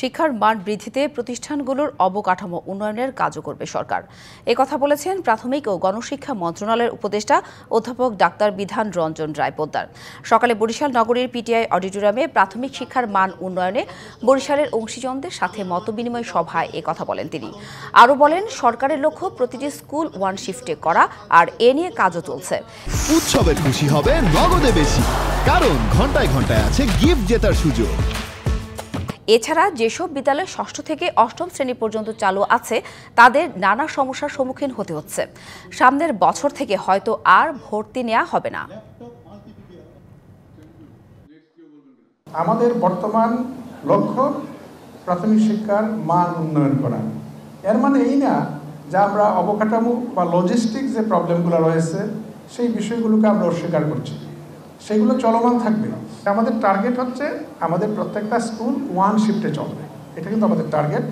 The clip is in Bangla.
শিক্ষার মান বৃদ্ধিতে প্রতিষ্ঠানগুলোর অবকাঠামো উন্নয়নের কাজও করবে সরকার। একথা বলেছেন প্রাথমিক ও গণশিক্ষা মন্ত্রণালয়ের উপদেষ্টা অধ্যাপক ডাক্তার বিধান রঞ্জন রায় পোদ্দার। সকালে বরিশাল নগরীর পিটিআই অডিটোরিয়ামে প্রাথমিক শিক্ষার মান উন্নয়নে বরিশালের অংশীজনদের সাথে মতবিনিময় সভায় একথা বলেন তিনি। আরও বলেন, সরকারের লক্ষ্য প্রতিটি স্কুল ওয়ান শিফটে করা, আর এ নিয়ে কাজও চলছে। উৎসবের খুশি হবে নগদে বেশি, কারণ ঘন্টায় ঘন্টায় আছে গিফট জেতার সুযোগ। এছাড়া যেসব বিদ্যালয় ষষ্ঠ থেকে অষ্টম শ্রেণী পর্যন্ত চালু আছে তাদের নানা সমস্যার সম্মুখীন হতে হচ্ছে। সামনের বছর থেকে হয়তো আর ভর্তি নেওয়া হবে না। আমাদের বর্তমান লক্ষ্য প্রাথমিক শিক্ষার মান উন্নয়ন করা। এর মানে এই না যে আমরা অবকাঠামো বা লজিস্টিক যে প্রবলেমগুলো রয়েছে সেই বিষয়গুলোকে আমরা অস্বীকার করছি, সেগুলো চলমান থাকবে। আমাদের টার্গেট হচ্ছে আমাদের প্রত্যেকটা স্কুল ওয়ান শিফটে চলবে, এটা কিন্তু আমাদের টার্গেট।